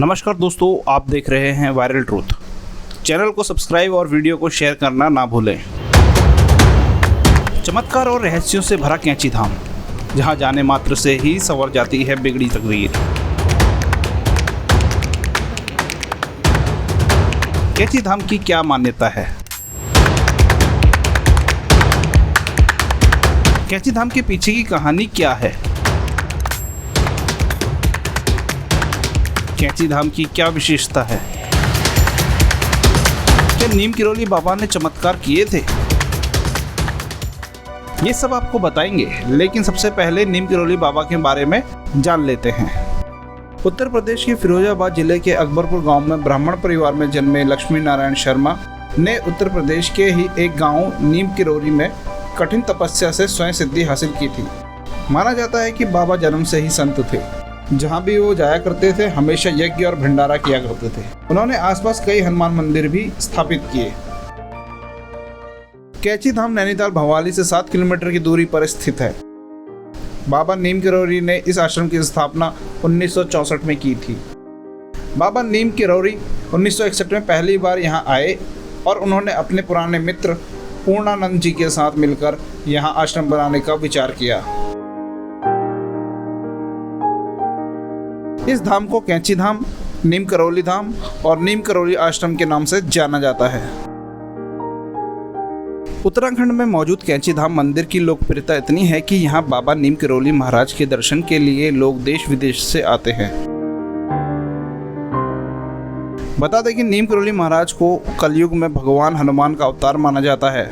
नमस्कार दोस्तों, आप देख रहे हैं वायरल ट्रूथ। चैनल को सब्सक्राइब और वीडियो को शेयर करना ना भूलें। चमत्कार और रहस्यों से भरा कैंची धाम, जहां जाने मात्र से ही संवर जाती है बिगड़ी तकदीर। कैंची धाम की क्या मान्यता है? कैंची धाम के पीछे की कहानी क्या है? कैंची धाम की क्या विशेषता है? क्या नीम किरोली बाबा ने चमत्कार किए थे? ये सब आपको बताएंगे, लेकिन सबसे पहले नीम किरोली बाबा के बारे में जान लेते हैं। उत्तर प्रदेश के फिरोजाबाद जिले के अकबरपुर गांव में ब्राह्मण परिवार में जन्मे लक्ष्मी नारायण शर्मा ने उत्तर प्रदेश के ही एक गांव नीम किरोली में कठिन तपस्या से स्वयं सिद्धि हासिल की थी। माना जाता है कि बाबा जन्म से ही संत थे। जहां भी वो जाया करते थे, हमेशा यज्ञ और भंडारा किया करते थे। उन्होंने आसपास कई हनुमान मंदिर भी स्थापित किए। कैंची धाम नैनीताल भवाली से 7 किलोमीटर की दूरी पर स्थित है। बाबा नीम किरोली ने इस आश्रम की स्थापना 1964 में की थी। बाबा नीम किरोली 1961 में पहली बार यहाँ आए और उन्होंने अपने पुराने मित्र पूर्णानंद जी के साथ मिलकर यहाँ आश्रम बनाने का विचार किया। इस धाम को कैंची धाम, नीम किरोली धाम और नीम किरोली आश्रम के नाम से जाना जाता है। उत्तराखंड में मौजूद कैंची धाम मंदिर की लोकप्रियता इतनी है कि यहाँ बाबा नीम किरोली महाराज के दर्शन के लिए लोग देश विदेश से आते हैं। बता दें कि नीम किरोली महाराज को कलयुग में भगवान हनुमान का अवतार माना जाता है।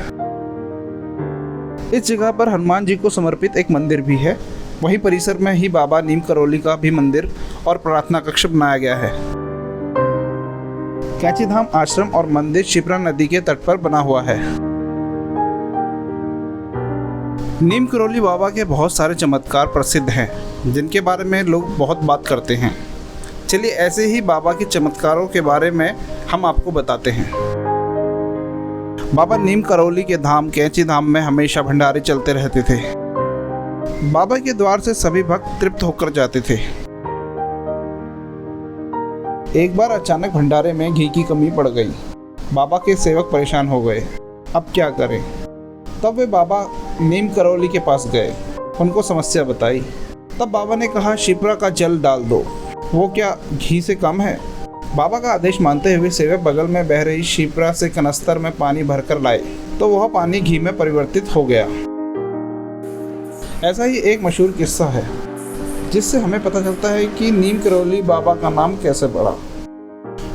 इस जगह पर हनुमान जी को समर्पित एक मंदिर भी है। वहीं परिसर में ही बाबा नीम किरोली का भी मंदिर और प्रार्थना कक्ष बनाया गया है। कैंची धाम आश्रम और मंदिर शिप्रा नदी के तट पर बना हुआ है। नीम किरोली बाबा के बहुत सारे चमत्कार प्रसिद्ध हैं, जिनके बारे में लोग बहुत बात करते हैं। चलिए ऐसे ही बाबा के चमत्कारों के बारे में हम आपको बताते हैं। बाबा नीम किरोली के धाम कैंची धाम में हमेशा भंडारे चलते रहते थे। बाबा के द्वार से सभी भक्त तृप्त होकर जाते थे। एक बार अचानक भंडारे में घी की कमी पड़ गई। बाबा के सेवक परेशान हो गए, अब क्या करें? तब वे बाबा नीम किरोली के पास गए, उनको समस्या बताई। तब बाबा ने कहा, शिप्रा का जल डाल दो, वो क्या घी से कम है? बाबा का आदेश मानते हुए सेवक बगल में बह रही शिप्रा से कनस्तर में पानी भरकर लाए, तो वह पानी घी में परिवर्तित हो गया। ऐसा ही एक मशहूर किस्सा है, जिससे हमें पता चलता है कि नीम किरोली बाबा का नाम कैसे पड़ा।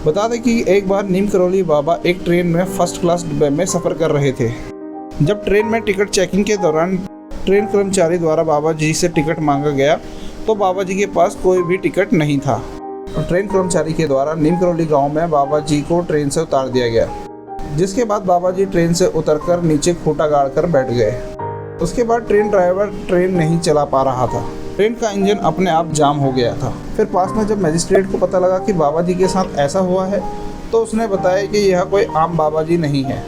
बता दें कि एक बार नीम किरोली बाबा एक ट्रेन में फर्स्ट क्लास डिब्बे में सफ़र कर रहे थे। जब ट्रेन में टिकट चेकिंग के दौरान ट्रेन कर्मचारी द्वारा बाबा जी से टिकट मांगा गया, तो बाबा जी के पास कोई भी टिकट नहीं था। ट्रेन कर्मचारी के द्वारा नीम किरोली गाँव में बाबा जी को ट्रेन से उतार दिया गया, जिसके बाद बाबा जी ट्रेन से उतरकर नीचे खूंटा गाड़कर बैठ गए। उसके बाद ट्रेन ड्राइवर ट्रेन नहीं चला पा रहा था। ट्रेन का इंजन अपने आप जाम हो गया था। फिर पास में जब मजिस्ट्रेट को पता लगा कि बाबा जी के साथ ऐसा हुआ है, तो उसने बताया कि यह कोई आम बाबा जी नहीं है।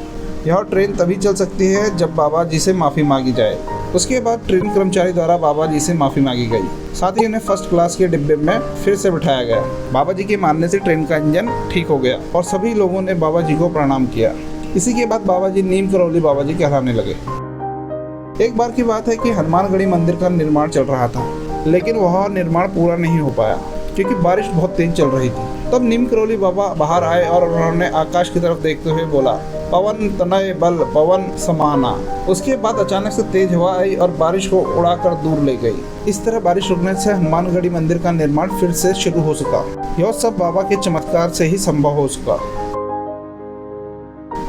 यह ट्रेन तभी चल सकती है जब बाबा जी से माफ़ी मांगी जाए। उसके बाद ट्रेन कर्मचारी द्वारा बाबा जी से माफ़ी मांगी गई। साथ ही उन्हें फर्स्ट क्लास के डिब्बे में फिर से बिठाया गया। बाबा जी के मानने से ट्रेन का इंजन ठीक हो गया और सभी लोगों ने बाबा जी को प्रणाम किया। इसी के बाद बाबा जी नीम किरोली बाबा जी कहलाने लगे। एक बार की बात है कि हनुमानगढ़ी मंदिर का निर्माण चल रहा था, लेकिन वह निर्माण पूरा नहीं हो पाया क्योंकि बारिश बहुत तेज चल रही थी। तब नीम किरोली बाबा बाहर आए और उन्होंने आकाश की तरफ देखते हुए बोला, पवन तनय बल पवन समाना। उसके बाद अचानक से तेज हवा आई और बारिश को उड़ाकर दूर ले गई। इस तरह बारिश रुकने से हनुमानगढ़ी मंदिर का निर्माण फिर से शुरू हो सका। यह सब बाबा के चमत्कार से ही संभव हो सका।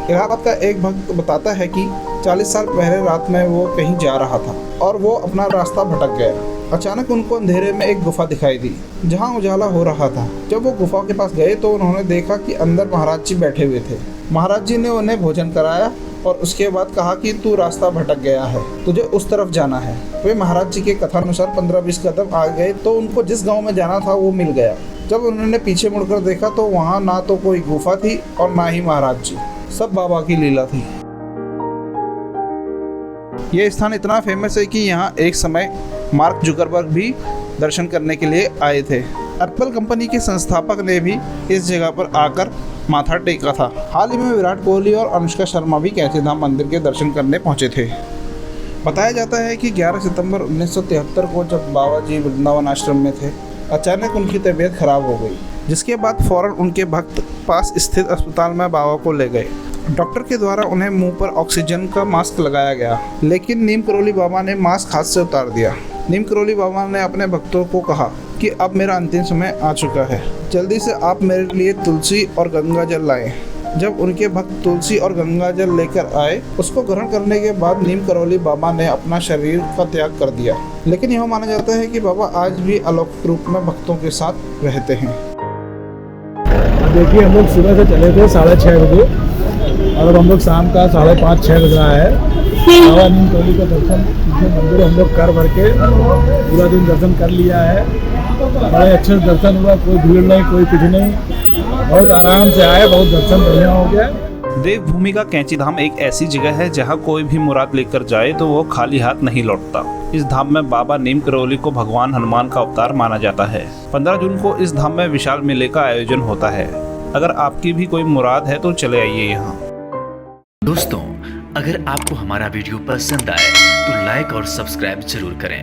इलाहाबाद का एक भक्त बताता है कि 40 साल पहले रात में वो कहीं जा रहा था और वो अपना रास्ता भटक गया। अचानक उनको अंधेरे में एक गुफा दिखाई दी, जहां उजाला हो रहा था। जब वो गुफा के पास गए तो उन्होंने देखा कि अंदर महाराज जी बैठे हुए थे। महाराज जी ने उन्हें भोजन कराया और उसके बाद कहा कि तू रास्ता भटक गया है, तुझे उस तरफ जाना है। वे महाराज जी के कथानुसार 15-20 कदम आ गए तो उनको जिस गाँव में जाना था वो मिल गया। जब उन्होंने पीछे मुड़कर देखा तो वहाँ ना तो कोई गुफा थी और ना ही महाराज जी, सब बाबा की लीला थी। यह स्थान इतना फेमस है कि यहाँ एक समय मार्क जुकरबर्ग भी दर्शन करने के लिए आए थे। एप्पल कंपनी के संस्थापक ने भी इस जगह पर आकर माथा टेका था। हाल ही में विराट कोहली और अनुष्का शर्मा भी कैंची धाम मंदिर के दर्शन करने पहुंचे थे। बताया जाता है कि 11 सितंबर 1973 को जब बाबा जी वृंदावन आश्रम में थे, अचानक उनकी तबीयत खराब हो गई, जिसके बाद फौरन उनके भक्त पास स्थित अस्पताल में बाबा को ले गए। डॉक्टर के द्वारा उन्हें मुंह पर ऑक्सीजन का मास्क लगाया गया, लेकिन नीम करोली बाबा ने मास्क हाथ से उतार दिया। नीम करोली बाबा ने अपने भक्तों को कहा कि अब मेरा अंतिम समय आ चुका है, जल्दी से आप मेरे लिए तुलसी और गंगा जल लाएं। जब उनके भक्त तुलसी और गंगा जल लेकर आए, उसको ग्रहण करने के बाद नीम करोली बाबा ने अपना शरीर का त्याग कर दिया। लेकिन यह माना जाता है कि बाबा आज भी अलौकिक रूप में भक्तों के साथ रहते हैं। देखिए, हम लोग सुबह से चले थे 6:30 बजे और अब हम लोग शाम का 5:30-6 बज रहा है। बाबा नीम करोली का दर्शन पीछे मंदिर हम लोग कर भर के पूरा दिन दर्शन कर लिया है। बड़े अच्छे से दर्शन हुआ, कोई भीड़ नहीं, कोई कुछ नहीं, बहुत आराम से आए, बहुत दर्शन बढ़िया हो गया। देवभूमि का कैंची धाम एक ऐसी जगह है जहां कोई भी मुराद लेकर जाए तो वो खाली हाथ नहीं लौटता। इस धाम में बाबा नीम करोली को भगवान हनुमान का अवतार माना जाता है। 15 जून को इस धाम में विशाल मेले का आयोजन होता है। अगर आपकी भी कोई मुराद है तो चले आइए यहाँ। दोस्तों, अगर आपको हमारा वीडियो पसंद आए तो लाइक और सब्सक्राइब जरूर करें।